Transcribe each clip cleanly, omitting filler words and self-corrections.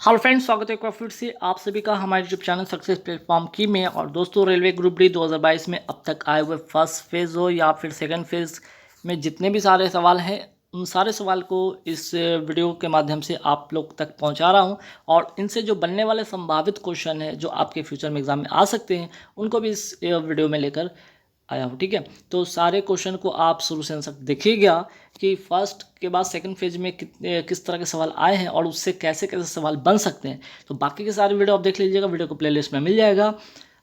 Hello friends, स्वागत है एक बार फिर से आप सभी का हमारे यूट्यूब चैनल सक्सेस प्लेटफॉर्म की में। और दोस्तों, रेलवे ग्रुप डी 2022 में अब तक आए हुए फर्स्ट फेज़ हो या फिर सेकंड फेज़ में जितने भी सारे सवाल हैं, उन सारे सवाल को इस वीडियो के माध्यम से आप लोग तक पहुंचा रहा हूं। और इनसे जो बनने वाले संभावित क्वेश्चन हैं जो आपके फ्यूचर में एग्जाम में आ सकते हैं, उनको भी इस वीडियो में लेकर आया हूँ। ठीक है, तो सारे क्वेश्चन को आप शुरू से अंत तक देखिएगा कि फर्स्ट के बाद सेकंड फेज में कितने किस तरह के सवाल आए हैं और उससे कैसे कैसे सवाल बन सकते हैं। तो बाकी के सारे वीडियो आप देख लीजिएगा, वीडियो को प्लेलिस्ट में मिल जाएगा।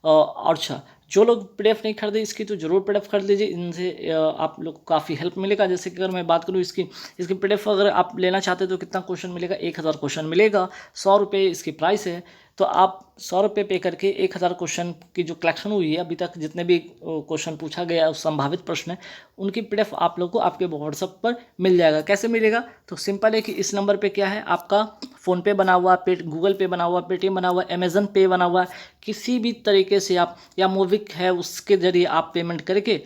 और अच्छा, जो लोग पीडीएफ नहीं खरीदे इसकी तो जरूर पीडीएफ खरीद लीजिए, इनसे आप लोग को काफ़ी हेल्प मिलेगा। जैसे कि अगर मैं बात करूँ इसकी पीडीएफ अगर आप लेना चाहते हैं तो कितना क्वेश्चन मिलेगा, 1000 क्वेश्चन मिलेगा। 100 रुपये इसकी प्राइस है। तो आप 100 रुपये पे करके 1000 क्वेश्चन की जो कलेक्शन हुई है अभी तक, जितने भी क्वेश्चन पूछा गया संभावित प्रश्न है, उनकी पीडीएफ आप लोग को आपके व्हाट्सएप पर मिल जाएगा। कैसे मिलेगा? तो सिंपल है कि इस नंबर पे क्या है, आपका फ़ोनपे बना हुआ, गूगल पे बना हुआ, पेटीएम बना हुआ, अमेजन पे बना हुआ, किसी भी तरीके से आप, या मोविक है उसके ज़रिए आप पेमेंट करके,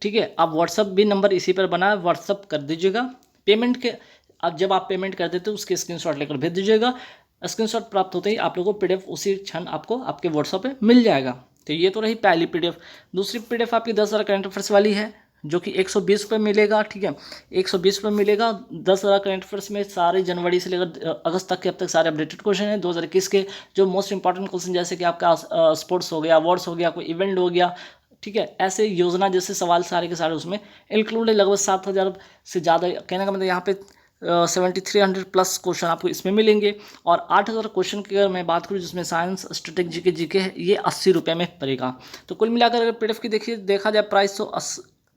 ठीक है, आप व्हाट्सअप भी नंबर इसी पर बना है, व्हाट्सअप कर दीजिएगा। पेमेंट के अब जब आप पेमेंट कर देते हो उसके स्क्रीनशॉट लेकर भेज दीजिएगा। स्क्रीनशॉट प्राप्त होते ही आप लोगों को पीडीएफ उसी क्षण आपको आपके व्हाट्सएप पे मिल जाएगा। तो ये तो रही पहली पीडीएफ। दूसरी पीडीएफ आपकी 10,000 करंट अफेयर्स वाली है, जो कि 120 रुपये मिलेगा। ठीक है, 120 रुपये मिलेगा। 10,000 करंट अफेयर्स में सारे जनवरी से लेकर अगस्त तक के अब तक सारे अपडेटेड क्वेश्चन हैं 2021 के, जो मोस्ट इंपॉर्टेंट क्वेश्चन, जैसे कि आपका स्पोर्ट्स हो गया, अवार्ड्स हो गया, कोई इवेंट हो गया, ठीक है, ऐसे योजना जैसे सवाल सारे के सारे उसमें इंक्लूड है। लगभग 7,000 से ज़्यादा, कहने का मतलब यहाँ पे 7300 प्लस क्वेश्चन आपको इसमें मिलेंगे। और 8,000 क्वेश्चन की अगर मैं बात करूँ जिसमें साइंस, स्ट्रेटेजी के जीके है, ये 80 रुपये में पड़ेगा। तो कुल मिलाकर अगर पीडीएफ की देखा जाए प्राइस तो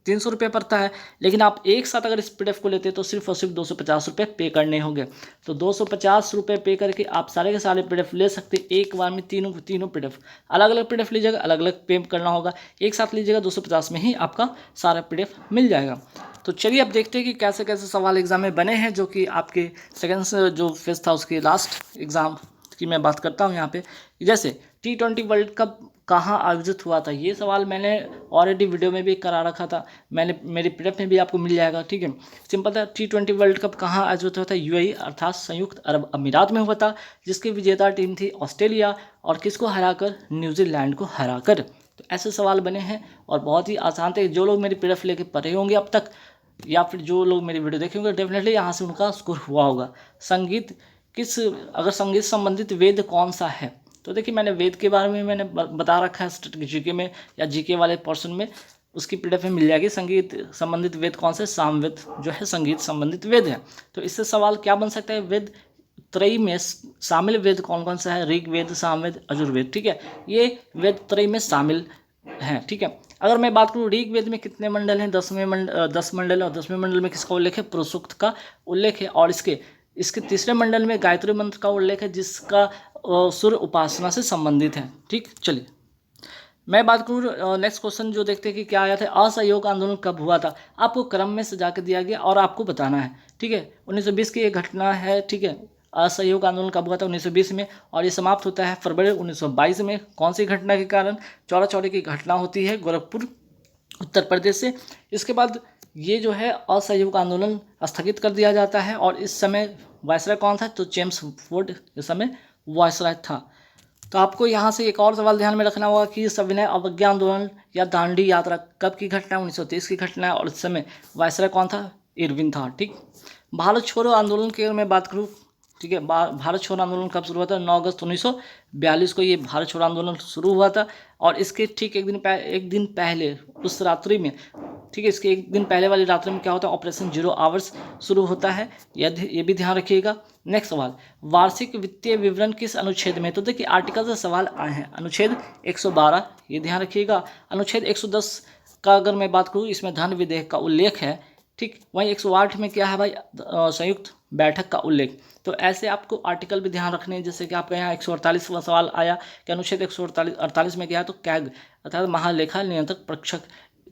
300 रुपये पड़ता है। लेकिन आप एक साथ अगर इस पीडीएफ को लेते हैं तो सिर्फ और सिर्फ 250 रुपये पे करने होंगे। तो 250 रुपये पे करके आप सारे के सारे पीडीएफ ले सकते हैं एक बार में। तीनों पीडीएफ, अलग अलग पीडीएफ लीजिएगा, अलग अलग पे करना होगा। एक साथ लीजिएगा 250 में ही आपका सारा पीडीएफ मिल जाएगा। तो चलिए अब देखते हैं कि कैसे कैसे सवाल एग्जाम में बने हैं, जो कि आपके सेकेंड जो फेज था उसकी लास्ट एग्ज़ाम की मैं बात करता हूँ यहाँ पे। जैसे T20 वर्ल्ड कप कहाँ आयोजित हुआ था, ये सवाल मैंने ऑलरेडी वीडियो में भी करा रखा था, मैंने मेरी पीडीएफ में भी आपको मिल जाएगा। ठीक है, सिंपल था। T20 वर्ल्ड कप कहाँ आयोजित हुआ था? यूएई अर्थात संयुक्त अरब अमीरात में हुआ था, जिसकी विजेता टीम थी ऑस्ट्रेलिया, और किसको हराकर? न्यूजीलैंड को हराकर। तो ऐसे सवाल बने हैं और बहुत ही आसान थे। जो लोग मेरी पीडीएफ लेके पढ़े होंगे अब तक, या फिर जो लोग मेरी वीडियो देखे होंगे, डेफिनेटली यहाँ से उनका स्कोर हुआ होगा। अगर संगीत संबंधित वेद कौन सा है, तो देखिए मैंने वेद के बारे में मैंने बता रखा है स्ट्रेटजी जीके में या जीके वाले पोर्शन में, उसकी पीडीएफ में मिल जाएगी। संगीत संबंधित वेद कौन से? सामवेद जो है संगीत संबंधित वेद है। तो इससे सवाल क्या बन सकता है? वेद त्रयी में शामिल वेद कौन कौन सा है? ऋग्वेद, सामवेद, यजुर्वेद। ठीक है, ये वेद त्रयी में शामिल हैं। ठीक है, अगर मैं बात करूँ ऋग्वेद में कितने मंडल हैं? 10 मंडल है। और 10वें मंडल में किसका उल्लेख है? पुरुषोक्त का उल्लेख है। और इसके तीसरे मंडल में गायत्री मंत्र का उल्लेख है, जिसका सूर्य उपासना से संबंधित है। ठीक, चलिए मैं बात करूँ नेक्स्ट क्वेश्चन जो देखते हैं कि क्या आया था। असहयोग आंदोलन कब हुआ था? आपको क्रम में सजा के दिया गया और आपको बताना है। ठीक है, 1920 की एक घटना है। ठीक है, असहयोग आंदोलन कब हुआ था? 1920 में, और ये समाप्त होता है फरवरी 1922 में। कौन सी घटना के कारण? चौरा चौरी की घटना होती है गोरखपुर, उत्तर प्रदेश से। इसके बाद ये जो है असहयोग आंदोलन स्थगित कर दिया जाता है। और इस समय वायसराय कौन था? तो जेम्स फोर्ड इस समय वायसराय था। तो आपको यहाँ से एक और सवाल ध्यान में रखना होगा कि सविनय अवज्ञा आंदोलन या दांडी यात्रा कब की घटना है? 1930 की घटना है। और इस समय वायसराय कौन था? इरविन था। ठीक, भारत छोड़ो आंदोलन की अगर मैं बात करूँ, ठीक है, भारत छोड़ो आंदोलन कब शुरू हुआ था? 9 अगस्त 1942 को ये भारत छोड़ो आंदोलन शुरू हुआ था। और इसके ठीक एक दिन पहले उस रात्रि में, ठीक है, इसके एक दिन पहले वाली रात्रि में क्या होता है? ऑपरेशन 0 आवर्स शुरू होता है। ये भी ध्यान रखिएगा। नेक्स्ट सवाल, वार्षिक वित्तीय विवरण किस अनुच्छेद में? तो देखिए आर्टिकल से सवाल आए हैं। अनुच्छेद 112, ये ध्यान रखिएगा। अनुच्छेद 110 का अगर मैं बात करूँ, इसमें धन विधेयक का उल्लेख है। ठीक, वहीं 108 में क्या है भाई? संयुक्त बैठक का उल्लेख। तो ऐसे आपको आर्टिकल भी ध्यान रखने हैं। जैसे कि आपका यहाँ 148वां सवाल आया कि अनुच्छेद 148 में क्या है? तो कैग अर्थात महालेखा नियंत्रक परीक्षक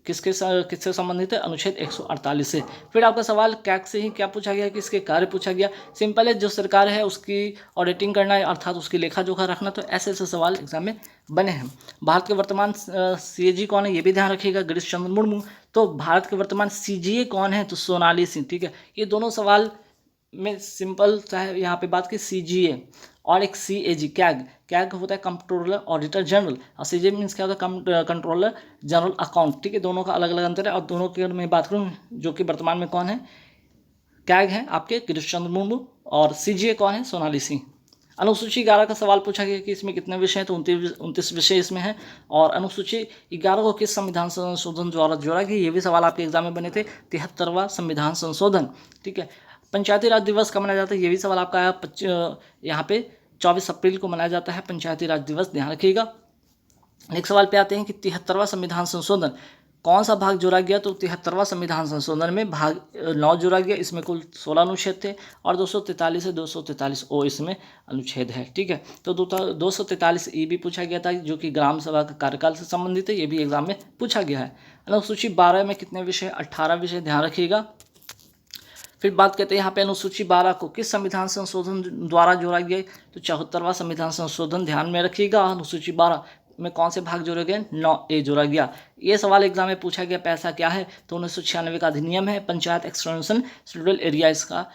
किससे संबंधित है? अनुच्छेद 148 से। फिर आपका सवाल कैग से ही क्या पूछा गया कि इसके कार्य पूछा गया। सिंपल है, जो सरकार है उसकी ऑडिटिंग करना है, अर्थात उसकी लेखा जोखा रखना। तो ऐसे ऐसे सवाल एग्जाम में बने हैं। भारत के वर्तमान CAG कौन है? ये भी ध्यान रखिएगा, गिरीश चंद्र मुर्मू। तो भारत के वर्तमान CGA कौन है? तो सोनाली सिंह। ठीक है, ये दोनों सवाल में सिंपल चाहे यहाँ पे बात की CGA और एक CAG, कैग होता है कंट्रोलर ऑडिटर जनरल, और CGA मीन्स क्या होता है कंट्रोलर जनरल अकाउंट। ठीक है, दोनों का अलग अलग अंतर है। और दोनों की अगर मैं बात करूँ, जो कि वर्तमान में कौन है, कैग है आपके गिरीश चंद्र मुर्मू, और CGA कौन है, सोनाली सिंह। अनुसूची 11 का सवाल पूछा गया कि इसमें कितने विषय हैं, तो 29 विषय इसमें हैं। और अनुसूची 11 को किस संविधान संशोधन द्वारा जोड़ा गया, ये भी सवाल आपके एग्जाम में बने थे, 73वां संविधान संशोधन। ठीक है, पंचायती राज दिवस कब मनाया जाता है, ये भी सवाल आपका आया यहाँ पे 24 अप्रैल को मनाया जाता है पंचायती राज दिवस, ध्यान रखिएगा। नेक्स्ट सवाल पे आते हैं कि 73वां संविधान संशोधन कौन सा भाग जोड़ा गया, तो 73वां संविधान संशोधन में भाग 9 जोड़ा गया। इसमें कुल 16 अनुच्छेद थे और 243 से 243 ओ इसमें अनुच्छेद है। ठीक है, तो 243 ई भी पूछा गया था, जो कि ग्राम सभा का कार्यकाल से संबंधित है, ये भी एग्जाम में पूछा गया है। अनुसूची 12 में कितने विषय, 18 विषय, ध्यान रखिएगा। फिर बात करते हैं यहाँ पे अनुसूची 12 को किस संविधान संशोधन द्वारा जोड़ा गया, तो 74वां संविधान संशोधन, ध्यान में रखिएगा। अनुसूची 12 में कौन से भाग जोड़े गए, 9A जोड़ा गया। ये सवाल एग्जाम में पूछा गया, पैसा क्या है, तो 1996 का अधिनियम है, पंचायत एक्सटेंशन शेड्यूल एरिया इसका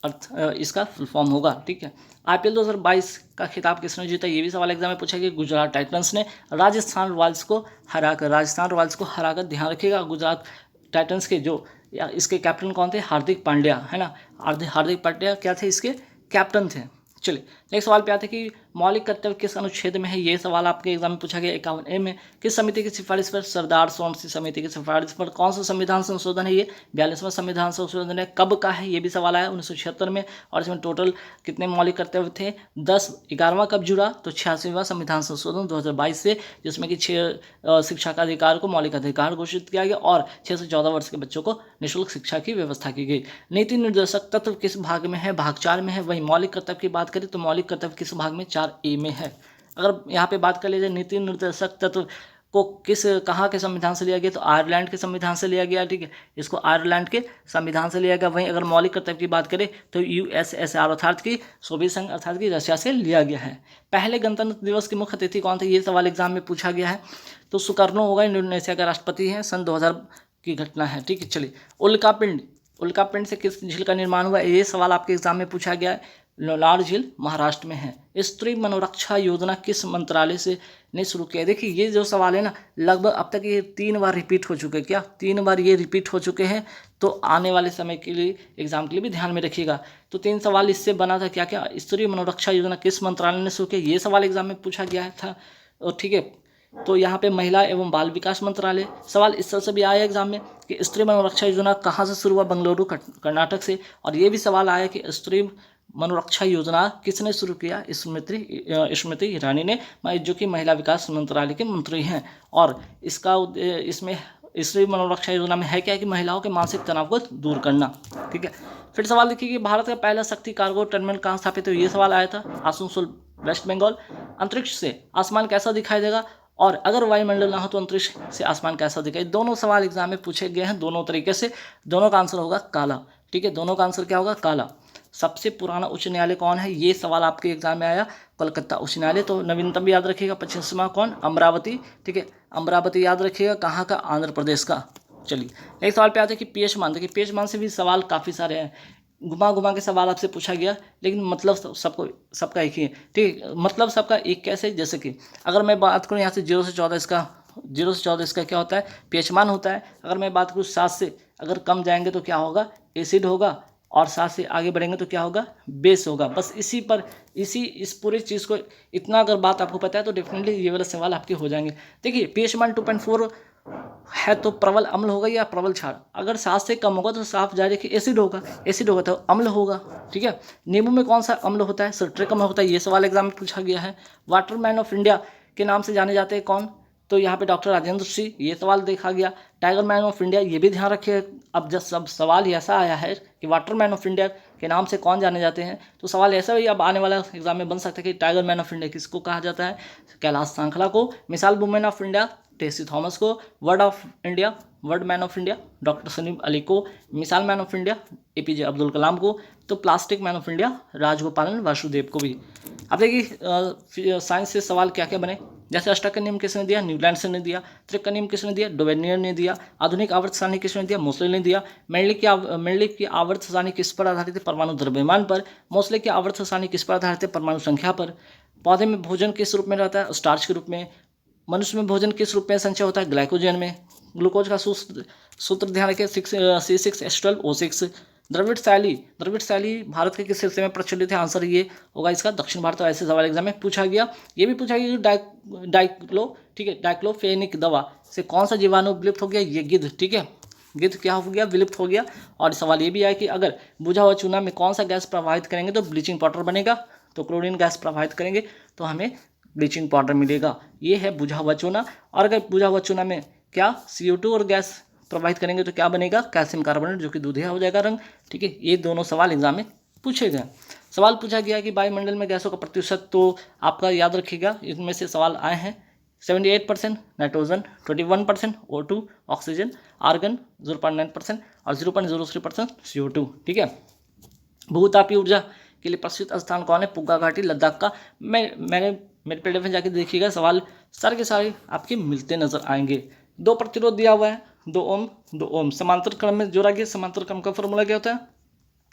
अर्थ, इसका फुल फॉर्म होगा। ठीक है, IPL 2022 का खिताब किसने जीता, ये भी सवाल एग्जाम में पूछा गया। गुजरात टाइटंस ने राजस्थान रॉयल्स को हराकर, ध्यान रखिएगा। गुजरात टाइटंस के जो इसके कैप्टन कौन थे, हार्दिक पांड्या, है ना, हार्दिक पांड्या क्या थे, इसके कैप्टन थे। चलिए नेक्स्ट सवाल पे आते हैं कि मौलिक कर्तव्य किस अनुच्छेद में है, ये सवाल आपके एग्जाम में पूछा गया। 51A में किस समिति की सिफारिश पर, सरदार सोमसी समिति की सिफारिश पर कौन सा संविधान संशोधन है, ये 42वां संविधान संशोधन है। कब का है, ये भी सवाल आया 1976 में। और इसमें टोटल कितने मौलिक कर्तव्य थे, 10। 11वां कब जुड़ा, तो 86वां संविधान संशोधन 2022 से, जिसमें कि 6 शिक्षा का अधिकार को मौलिक अधिकार घोषित किया गया और 6 से 14 वर्ष के बच्चों को निःशुल्क शिक्षा की व्यवस्था की गई। नीति निर्देशक तत्व किस भाग में है, भाग 4 में है। वही मौलिक कर्तव्य की बात करें तो मौलिक कर्तव्य किस भाग में, 4A में है। अगर यहाँ पे बात कर लीजिए नीति निर्देशक तत्व को कहाँ के संविधान से लिया गया, तो आयरलैंड के संविधान से लिया गया। ठीक है, इसको आयरलैंड के संविधान से लिया गया। वहीं अगर मौलिक कर्तव्य की बात करें तो USSR अर्थात की सोवियत संघ अर्थात की रशिया से लिया गया है। पहले गणतंत्र दिवस के मुख्य अतिथि कौन थे, ये सवाल एग्जाम में पूछा गया है, तो सुकर्नो होगा, इंडोनेशिया का राष्ट्रपति है, सन 2000 की घटना है। ठीक है, चलिए उल्कापिंड से किस झील का निर्माण हुआ, ये सवाल आपके एग्जाम में पूछा गया है। लोनार झील महाराष्ट्र में है। स्त्री मनोरक्षा योजना किस मंत्रालय से ने शुरू किया। देखिए ये जो सवाल है ना, लगभग अब तक ये 3 बार रिपीट हो चुके हैं। क्या 3 बार ये रिपीट हो चुके हैं, तो आने वाले समय के लिए एग्जाम के लिए भी ध्यान में रखिएगा। तो 3 सवाल इससे बना था, क्या क्या, स्त्री मनोरक्षा योजना किस मंत्रालय ने शुरू किया, ये सवाल एग्जाम में पूछा गया था। और ठीक है, तो यहाँ पे महिला एवं बाल विकास मंत्रालय। सवाल इस तरह से भी आया एग्जाम में कि स्त्री मनोरक्षा योजना कहाँ से शुरू हुआ, बेंगलुरु कर्नाटक से। और ये भी सवाल आया कि स्त्री मनोरक्षा योजना किसने शुरू किया, स्मृति ईरानी ने, जो कि महिला विकास मंत्रालय के मंत्री हैं। और इसका इसमें स्त्री मनोरक्षा योजना में है क्या कि महिलाओं के मानसिक तनाव को दूर करना। ठीक है, फिर सवाल देखिए कि भारत का पहला शक्ति कार्गो टर्मिनल कहाँ स्थापित है, ये सवाल आया था आसनसोल वेस्ट बंगाल। अंतरिक्ष से आसमान कैसा दिखाई देगा, और अगर वायुमंडल ना हो तो अंतरिक्ष से आसमान कैसा दिखाई। दोनों सवाल एग्जाम में पूछे गए हैं दोनों तरीके से। दोनों का आंसर होगा काला। ठीक है, दोनों का आंसर क्या होगा, काला। सबसे पुराना उच्च न्यायालय कौन है, ये सवाल आपके एग्जाम में आया, कलकत्ता उच्च न्यायालय। तो नवीनतम याद रखिएगा, 25वां कौन, अमरावती। ठीक है, अमरावती याद रखिएगा, कहाँ का, आंध्र प्रदेश का। चलिए एक सवाल पे आते हैं कि पीएच मान। देखिए पीएच मान से भी सवाल काफ़ी सारे हैं, घुमा के सवाल आपसे पूछा गया, लेकिन मतलब सबका एक ही है। ठीक है, मतलब सबका एक कैसे, जैसे कि अगर मैं बात करूँ यहाँ से 0 से 14 इसका क्या होता है, पीएच मान होता है। अगर मैं बात करूँ 7 से अगर कम जाएंगे तो क्या होगा, एसिड होगा, और 7 से आगे बढ़ेंगे तो क्या होगा, बेस होगा। बस इस पूरी चीज़ को इतना अगर बात आपको पता है तो डेफिनेटली ये वाला सवाल आपके हो जाएंगे। देखिए पीएच मान 2.4 है तो प्रबल अम्ल होगा या प्रबल क्षार। अगर 7 से कम होगा तो साफ जाहिर है कि एसिड होगा तो अम्ल होगा। ठीक है, नींबू में कौन सा अम्ल होता है, सिट्रिक अम्ल होता है, ये सवाल एग्जाम में पूछा गया है। वाटरमैन ऑफ इंडिया के नाम से जाने जाते हैं कौन, तो यहाँ पे डॉक्टर राजेंद्र सिंह, ये सवाल देखा गया। टाइगर मैन ऑफ इंडिया, ये भी ध्यान रखिए। अब जब सब सवाल ऐसा आया है कि वाटरमैन ऑफ इंडिया के नाम से कौन जाने जाते हैं, तो सवाल ऐसा भी अब आने वाला एग्जाम में बन सकता है कि टाइगर मैन ऑफ इंडिया किसको कहा जाता है, कैलाश सांखला को। Missile women of India Tessy Thomas को। Bird man of India doctor Salim Ali को। मिसाइल मैन ऑफ इंडिया APJ अब्दुल कलाम को। तो plastic man of India Rajagopalan Vasudev को भी। अब देखिए साइंस से सवाल क्या क्या बने, जैसे अष्टक का नियम किसने दिया? न्यूलैंड ने दिया। त्रिक का नियम किसने दिया? डोवेनियर ने दिया। आधुनिक आवर्त सारणी किसने दिया? मोसले ने दिया। मेंडले की आवर्त सारणी किस पर आधारित है? परमाणु द्रव्यमान पर। मोसले की आवर्त सारणी किस पर आधारित है? परमाणु संख्या पर। पौधे में भोजन किस रूप में रहता है? स्टार्च के रूप में। मनुष्य में भोजन किस रूप में संचय होता है? ग्लाइकोजन में। ग्लूकोज का सूत्र ध्यान रखिए C6H12O6। द्रविड़ शैली भारत के किस हिस्से में प्रचलित है? आंसर ये होगा इसका दक्षिण भारत। और ऐसे सवाल एग्जाम में पूछा गया। ये भी पूछा गया कि डाइक्लोफेनिक दवा से कौन सा जीवाणु विलुप्त हो गया? ये गिद्ध। ठीक है, गिद्ध क्या हो गया? विलुप्त हो गया। और सवाल ये भी आया कि अगर बुझा हुआ चूना में कौन सा गैस प्रवाहित करेंगे तो ब्लीचिंग पाउडर बनेगा? तो क्लोरीन गैस प्रवाहित करेंगे तो हमें ब्लीचिंग पाउडर मिलेगा। ये है बुझा हुआ चूना। और अगर बुझा हुआ चूना में क्या CO2 और गैस प्रवाहित करेंगे तो क्या बनेगा? कैल्शियम कार्बोनेट, जो कि दूधिया हो जाएगा रंग। ठीक है, ये दोनों सवाल एग्जाम में पूछे गए। सवाल पूछा गया कि वायुमंडल में गैसों का प्रतिशत, तो आपका याद रखिएगा इनमें से सवाल आए हैं। 78% नाइट्रोजन, 21% O2 ऑक्सीजन, आर्गन 0.9% और 0.03% CO2। ठीक है, भूतापीय ऊर्जा के लिए प्रसिद्ध स्थान कौन है? पुग्गा घाटी, लद्दाख का। मैंने मेरे PDF में जाके देखिएगा, सवाल सारे के सारे आपके मिलते नजर आएंगे। 2 प्रतिरोध दिया हुआ है, 2 ओम 2 ओम। समांतर क्रम में जोड़ा गया। समांतर क्रम का फॉर्मूला क्या होता है?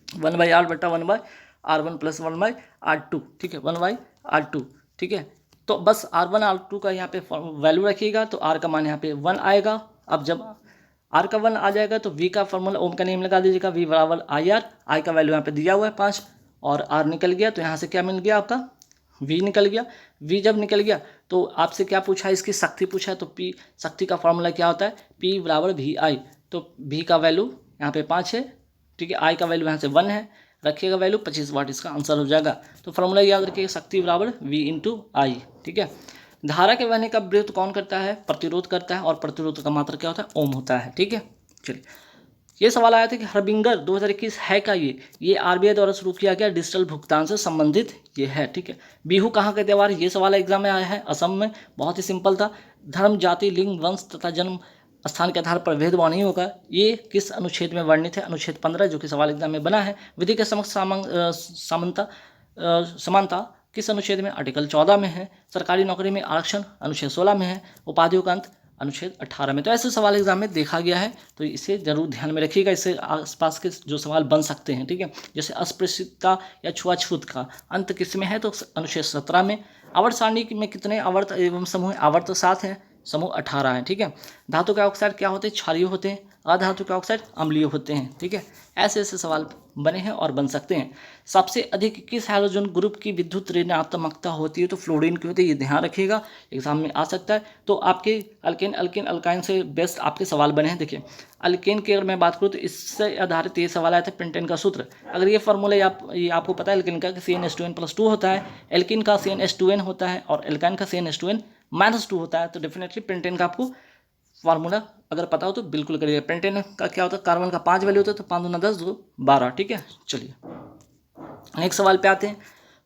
1/r बटा 1/r1 प्लस 1/r2। ठीक है, 1/r2। ठीक है, तो बस R1 R2 का यहाँ पे वैल्यू रखिएगा तो R का मान यहाँ पे 1 आएगा। अब जब R का 1 आ जाएगा तो V का फॉर्मूला, ओम का नियम लगा दीजिएगा, V बराबर IR। I का वैल्यू यहाँ पे दिया हुआ है 5 और R निकल गया, तो यहाँ से क्या मिल गया? आपका V निकल गया। V जब निकल गया तो आपसे क्या पूछा है? इसकी शक्ति पूछा है। तो P शक्ति का फॉर्मूला क्या होता है? P बराबर VI। तो V का वैल्यू यहाँ पे 5 है। ठीक है, I का वैल्यू यहाँ से 1 है, रखिएगा वैल्यू 25 वाट, इसका आंसर हो जाएगा। तो फॉर्मूला याद रखिएगा, शक्ति बराबर V × I। ठीक है, धारा के बहने का विरोध कौन करता है? प्रतिरोध करता है। और प्रतिरोध का मात्रा क्या होता है? ओम होता है। ठीक है, चलिए ये सवाल आया था कि हरबिंगर 2021 है का? ये RBI द्वारा शुरू किया गया डिजिटल भुगतान से संबंधित ये है। ठीक है, बिहू कहाँ का त्यौहार? ये सवाल एग्जाम में आया है, असम में। बहुत ही सिंपल था। धर्म, जाति, लिंग, वंश तथा जन्म स्थान के आधार पर भेदभाव नहीं होगा। ये किस अनुच्छेद में वर्णित है? अनुच्छेद 15, जो कि सवाल एग्जाम में बना है। विधि के समक्ष समानता किस अनुच्छेद में? आर्टिकल 14 में है। सरकारी नौकरी में आरक्षण अनुच्छेद 16 में है। उपाधियों का अंत अनुच्छेद 18 में। तो ऐसे सवाल एग्जाम में देखा गया है, तो इसे जरूर ध्यान में रखिएगा। इससे आसपास के जो सवाल बन सकते हैं। ठीक है, जैसे अस्पृश्यता या छुआछूत का अंत किस में है? तो अनुच्छेद 17 में। आवर्त सारणी में कितने आवर्त एवं समूह? आवर्त 7 है, समूह 18 है। ठीक है, धातु के ऑक्साइड क्या होते हैं? क्षारीय होते हैं। अधातु के ऑक्साइड अम्लीय होते हैं। ठीक है, ऐसे ऐसे सवाल बने हैं और बन सकते हैं। सबसे अधिक किस हैलोजन ग्रुप की विद्युत ऋणात्मकता होती है? तो फ्लोरीन की होती है। ये ध्यान रखिएगा, एग्जाम में आ सकता है। तो आपके अल्केन, अल्काइन से बेस्ट आपके सवाल बने हैं। देखिए, अल्केन की अगर मैं बात करूँ तो इससे आधारित ये सवाल आया था, पेंटेन का सूत्र। अगर ये फॉर्मूला ये आपको पता है, अल्केन का CnH2n+2 होता है, एल्किन का CnH2n होता है और एल्काइन का CnH2n-2 होता है। तो डेफिनेटली पेंटेन का आपको फार्मूला अगर पता हो तो बिल्कुल करिएगा। पेंटेन का क्या होता है? कार्बन का 5 वैल्यू होता है, तो 5 दूना 10, 2 12। ठीक है, चलिए नेक्स्ट सवाल पे आते हैं।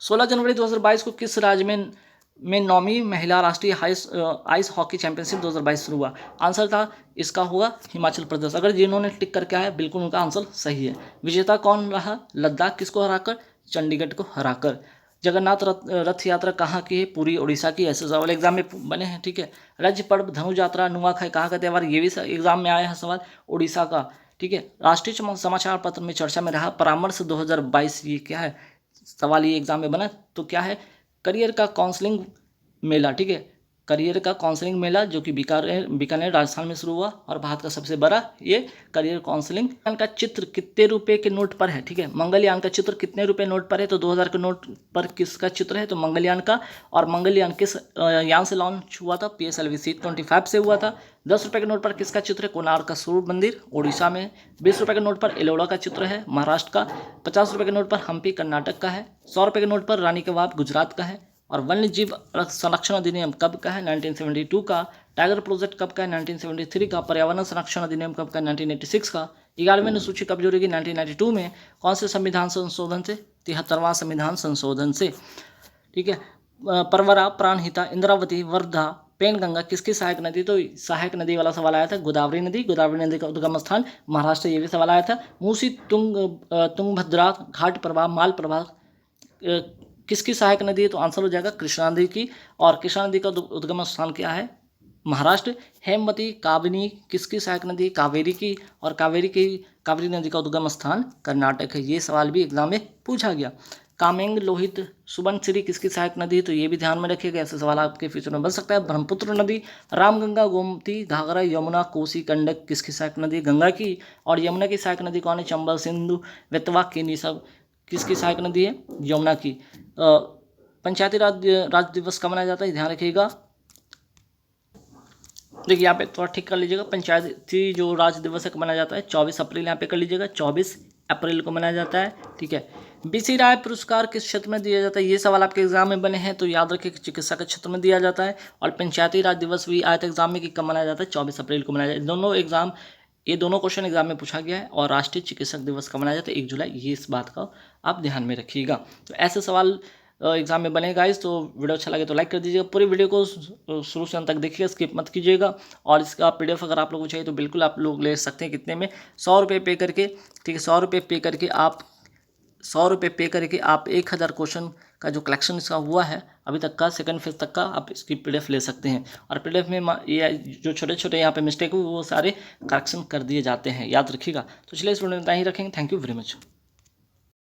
16 जनवरी 2022 को किस राज्य में 9वीं महिला राष्ट्रीय आइस हॉकी चैंपियनशिप 2022 शुरू हुआ? आंसर था इसका होगा हिमाचल प्रदेश। अगर जिन्होंने टिक करके आया बिल्कुल उनका आंसर सही है। विजेता कौन रहा? लद्दाख। किसको हराकर? चंडीगढ़ को हराकर। जगन्नाथ रथ यात्रा कहाँ की है? पूरी उड़ीसा की। ऐसे सवाल एग्जाम में बने हैं। ठीक है, राज्य पर्व धनु यात्रा नुआखाई कहाँ का त्यौहार? ये भी एग्जाम में आया है सवाल, उड़ीसा का। ठीक है, राष्ट्रीय समाचार पत्र में चर्चा में रहा परामर्श 2022, ये क्या है? सवाल ये एग्जाम में बना, तो क्या है? करियर का काउंसलिंग मेला। ठीक है, करियर का काउंसलिंग मेला जो कि बीकानेर राजस्थान में शुरू हुआ और भारत का सबसे बड़ा ये करियर काउंसलिंग। का चित्र कितने रुपए के नोट पर है? ठीक है, मंगलयान का चित्र कितने रुपए नोट पर है? तो 2000 के नोट पर किसका चित्र है? तो मंगलयान का। और मंगलयान किस यान से लॉन्च हुआ था? PSLV C-25 से हुआ था। 10 रुपये के नोट पर किसका चित्र है? कोणार्क का सूर्य मंदिर उड़ीसा में। 20 रुपये के नोट पर एलोरा का चित्र है, महाराष्ट्र का। 50 रुपये के नोट पर हम्पी कर्नाटक का है। 100 रुपये के नोट पर रानी के बाग गुजरात का है। और वन्य जीव संरक्षण अधिनियम कब का है? 1972 का। टाइगर प्रोजेक्ट कब का है? 1973 का। पर्यावरण संरक्षण अधिनियम कब का? 1986 का। 11वीं अनुसूची कब जोड़ेगी? 1992 में। कौन से संविधान संशोधन से? 73वां संविधान संशोधन से। ठीक है, परवरा, प्राणहिता, इंद्रावती, वर्धा, पेनगंगा किसकी सहायक नदी? तो सहायक नदी वाला सवाल आया था, गोदावरी नदी। गोदावरी नदी का उद्गम स्थान महाराष्ट्र, ये भी सवाल आया था। मूसी, तुंगभद्रा, घाट प्रवाह, माल प्रवाह किसकी सहायक नदी है? तो आंसर हो जाएगा कृष्णा नदी की। और कृष्णा नदी का उद्गम स्थान क्या है? महाराष्ट्र। हेमवती काबिनी किसकी सहायक नदी? कावेरी की। और कावेरी नदी का उद्गम स्थान कर्नाटक है। ये सवाल भी एग्जाम में पूछा गया। कामेंग लोहित सुबनसिरी किसकी सहायक नदी? तो ये भी ध्यान में रखिएगा, ऐसे सवाल आपके फ्यूचर में बन सकता है। ब्रह्मपुत्र नदी, रामगंगा, गोमती, घाघरा, यमुना, कोसी, गंडक किसकी सहायक नदी? गंगा की। और यमुना की सहायक नदी कौन है? चंबल, सिंधु, बेतवा, केनी, सब किसकी सहायक नदी है? यमुना की। पंचायती राज दिवस कब मनाया जाता है? ध्यान रखिएगा। देखिए यहाँ पे थोड़ा ठीक कर लीजिएगा, पंचायती जो राज दिवस है मनाया जाता है 24 अप्रैल, यहाँ पे कर लीजिएगा 24 अप्रैल को मनाया जाता है। ठीक है। बीसी राय पुरस्कार किस क्षेत्र में दिया जाता है? ये सवाल आपके एग्जाम में बने हैं, तो याद रखिए कि चिकित्सा के क्षेत्र में दिया जाता है। और पंचायती राज दिवस भी आया था एग्जाम में कि कब मनाया जाता है? 24 अप्रैल को मनाया जाता है। ये दोनों क्वेश्चन एग्जाम में पूछा गया है। और राष्ट्रीय चिकित्सक दिवस कब मनाया जाता है? 1 जुलाई। ये इस बात का आप ध्यान में रखिएगा। तो ऐसे सवाल एग्जाम में बने गाइस। तो वीडियो अच्छा लगे तो लाइक कर दीजिएगा, पूरी वीडियो को शुरू से अंत तक देखिएगा, स्किप मत कीजिएगा। और इसका PDF अगर आप लोगों को चाहिए तो बिल्कुल आप लोग ले सकते हैं। कितने में? 100 रुपये पे करके। ठीक है, 100 रुपये पे करके आप 1000 क्वेश्चन का जो कलेक्शन इसका हुआ है अभी तक का, सेकंड फेज तक का, आप इसकी PDF ले सकते हैं। और PDF में ये जो छोटे छोटे यहाँ पे मिस्टेक हुए वो सारे करेक्शन कर दिए जाते हैं, याद रखिएगा। तो चलिए इस वीडियो में इतना ही रखेंगे। Thank you very much.